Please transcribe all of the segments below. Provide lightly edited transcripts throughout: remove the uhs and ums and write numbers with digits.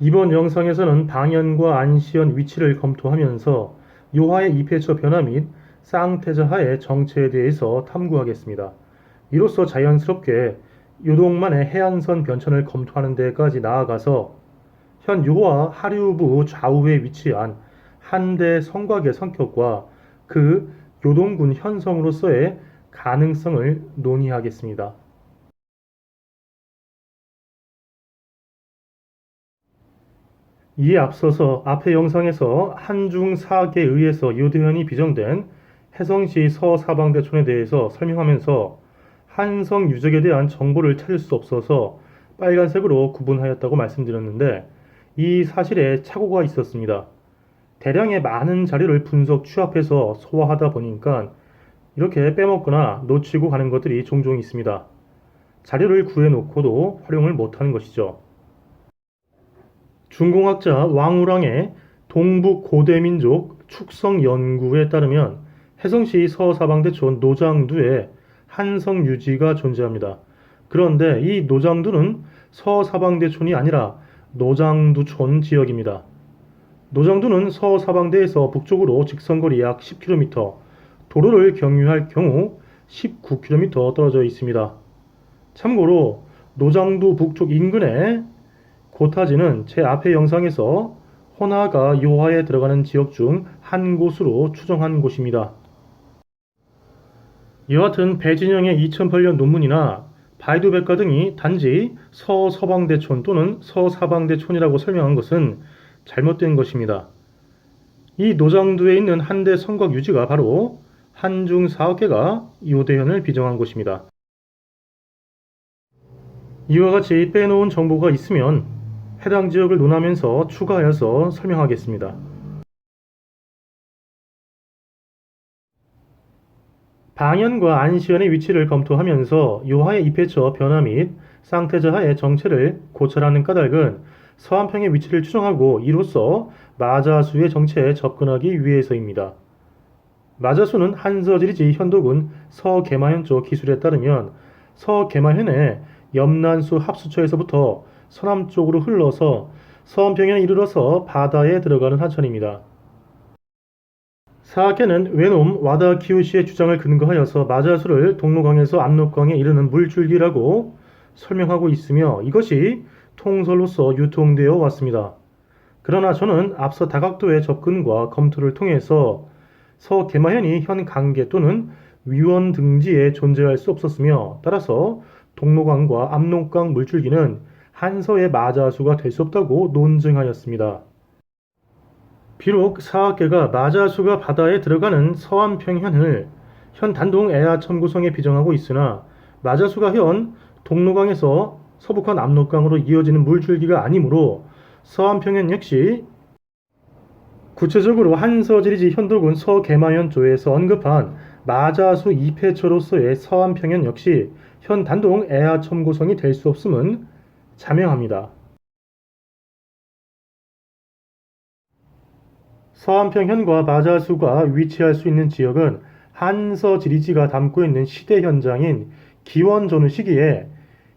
이번 영상에서는 방연과 안시연 위치를 검토하면서 요하의 이폐처 변화 및 쌍태자하의 정체에 대해서 탐구하겠습니다. 이로써 자연스럽게 요동만의 해안선 변천을 검토하는 데까지 나아가서 현 요하 하류부 좌우에 위치한 한대 성곽의 성격과 그 요동군 현성으로서의 가능성을 논의하겠습니다. 이에 앞서서 앞의 영상에서 한중사학에 의해서 요대현이 비정된 혜성시 서사방대촌에 대해서 설명하면서 한성 유적에 대한 정보를 찾을 수 없어서 빨간색으로 구분하였다고 말씀드렸는데 이 사실에 착오가 있었습니다. 대량의 많은 자료를 분석 취합해서 소화하다 보니까 이렇게 빼먹거나 놓치고 가는 것들이 종종 있습니다. 자료를 구해놓고도 활용을 못하는 것이죠. 중공학자 왕우랑의 동북 고대민족 축성 연구에 따르면 혜성시 서사방대촌 노장두에 한성유지가 존재합니다. 그런데 이 노장두는 서사방대촌이 아니라 노장두촌 지역입니다. 노장두는 서사방대에서 북쪽으로 직선거리 약 10km, 도로를 경유할 경우 19km 떨어져 있습니다. 참고로 노장두 북쪽 인근에 고타지는 제 앞의 영상에서 호나가 요하에 들어가는 지역 중 한 곳으로 추정한 곳입니다. 여하튼 배진영의 2008년 논문이나 바이두백과 등이 단지 서서방대촌 또는 서사방대촌이라고 설명한 것은 잘못된 것입니다. 이 노장두에 있는 한대 성곽 유지가 바로 한중사학계가 요대현을 비정한 곳입니다. 이와 같이 빼놓은 정보가 있으면 해당 지역을 논하면서 추가하여서 설명하겠습니다. 방연과 안시연의 위치를 검토하면서 요하의 이폐처 변화 및 쌍태자하의 정체를 고찰하는 까닭은 서안평의 위치를 추정하고 이로써 마자수의 정체에 접근하기 위해서입니다. 마자수는 한서지리지 현도군 서계마현 쪽 기술에 따르면 서계마현의 염난수 합수처에서부터 서남쪽으로 흘러서 서안평에 이르러서 바다에 들어가는 하천입니다. 사학계는 외놈 와다 키요시의 주장을 근거하여서 마자수를 동로강에서 압록강에 이르는 물줄기라고 설명하고 있으며 이것이 통설로서 유통되어 왔습니다. 그러나 저는 앞서 다각도의 접근과 검토를 통해서 서계마현이 현 강계 또는 위원 등지에 존재할 수 없었으며 따라서 동로강과 압록강 물줄기는 한서의 마자수가 될 수 없다고 논증하였습니다. 비록 사학계가 마자수가 바다에 들어가는 서안평현을 현 단동 애하천 구성에 비정하고 있으나 마자수가 현 동로강에서 서북한 압록강으로 이어지는 물줄기가 아니므로 서안평현 역시 구체적으로 한서지리지 현도군 서계마현 조에서 언급한 마자수 이폐처로서의 서안평현 역시 현 단동 애하천 구성이 될 수 없음은 자명합니다. 서안평현과 마자수가 위치할 수 있는 지역은 한서지리지가 담고 있는 시대 현장인 기원전후 시기에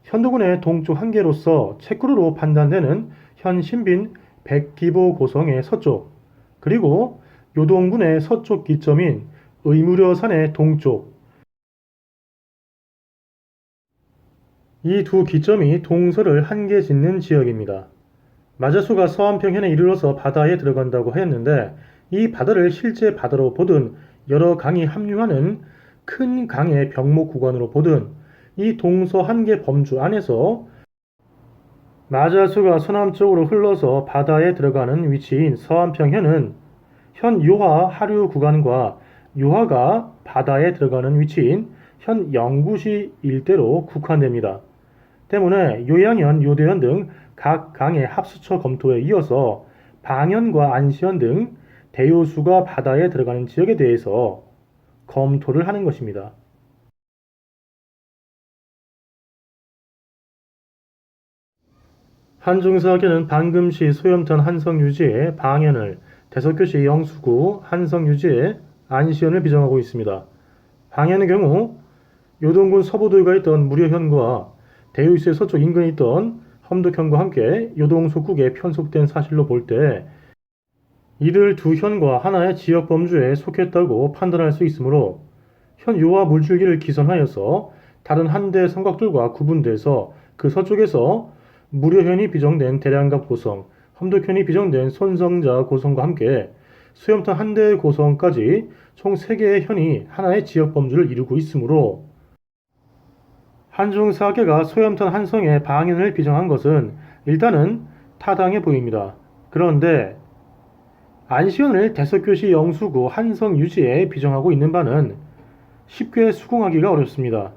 현도군의 동쪽 한계로서 채꾸루로 판단되는 현 신빈 백기보 고성의 서쪽 그리고 요동군의 서쪽 기점인 의무려산의 동쪽 이 두 기점이 동서를 한계 짓는 지역입니다. 마자수가 서안평현에 이르러서 바다에 들어간다고 하였는데 이 바다를 실제 바다로 보든 여러 강이 합류하는 큰 강의 병목 구간으로 보든 이 동서 한계 범주 안에서 마자수가 서남쪽으로 흘러서 바다에 들어가는 위치인 서안평현은 현 요하 하류 구간과 요하가 바다에 들어가는 위치인 현 영구시 일대로 국한됩니다. 때문에 요양현, 요대현 등 각 강의 합수처 검토에 이어서 방연과 안시현 등 대요수가 바다에 들어가는 지역에 대해서 검토를 하는 것입니다. 한중사학에는 방금시 소염천 한성유지의 방연을, 대석교시 영수구 한성유지의 안시현을 비정하고 있습니다. 방연의 경우 요동군 서부도가 있던 무려현과 대요수의 서쪽 인근에 있던 함덕현과 함께 요동속국에 편속된 사실로 볼 때 이들 두 현과 하나의 지역 범주에 속했다고 판단할 수 있으므로 현 요하 물줄기를 기선하여서 다른 한대 성곽들과 구분돼서 그 서쪽에서 무료현이 비정된 대량갑 고성, 함덕현이 비정된 손성자 고성과 함께 수염탄 한대 고성까지 총 3개의 현이 하나의 지역 범주를 이루고 있으므로 한중 사계가 소염탄 한성의 방연을 비정한 것은 일단은 타당해 보입니다. 그런데 안시현을 대석교시 영수구 한성 유지에 비정하고 있는 바는 쉽게 수긍하기가 어렵습니다.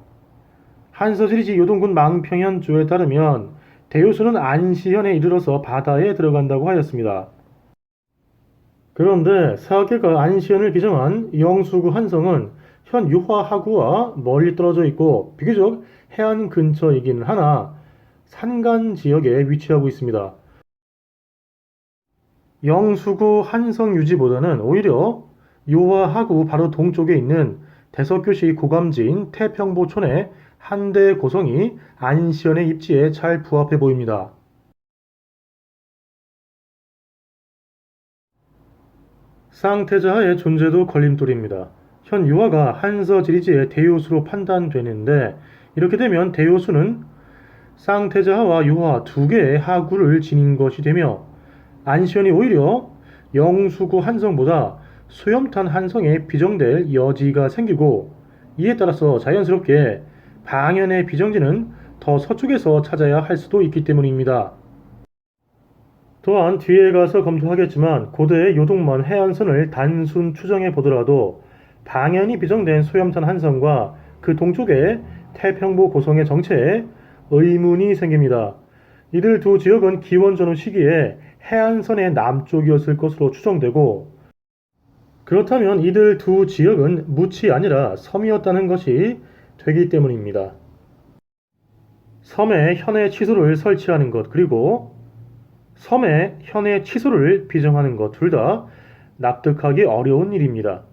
한서지리지 요동군 망평현조에 따르면 대요수는 안시현에 이르러서 바다에 들어간다고 하였습니다. 그런데 사계가 안시현을 비정한 영수구 한성은 현 유화하구와 멀리 떨어져 있고 비교적 해안 근처이긴 하나 산간 지역에 위치하고 있습니다. 영수구 한성 유지보다는 오히려 유화하구 바로 동쪽에 있는 대석교시 고감지인 태평보촌의 한대 고성이 안시현의 입지에 잘 부합해 보입니다. 쌍태자하의 존재도 걸림돌입니다. 현 유화가 한서지리지의 대요수로 판단되는데 이렇게 되면 대요수는 쌍태자하와 유화 두 개의 하구를 지닌 것이 되며 안시현이 오히려 영수구 한성보다 수염탄 한성에 비정될 여지가 생기고 이에 따라서 자연스럽게 방연의 비정지는 더 서쪽에서 찾아야 할 수도 있기 때문입니다. 또한 뒤에 가서 검토하겠지만 고대의 요동만 해안선을 단순 추정해 보더라도 방연이 비정된 수염탄 한성과 그 동쪽의 태평보 고성의 정체에 의문이 생깁니다. 이들 두 지역은 기원 전후 시기에 해안선의 남쪽이었을 것으로 추정되고 그렇다면 이들 두 지역은 묻이 아니라 섬이었다는 것이 되기 때문입니다. 섬에 현의 치소를 설치하는 것 그리고 섬에 현의 치소를 비정하는 것 둘 다 납득하기 어려운 일입니다.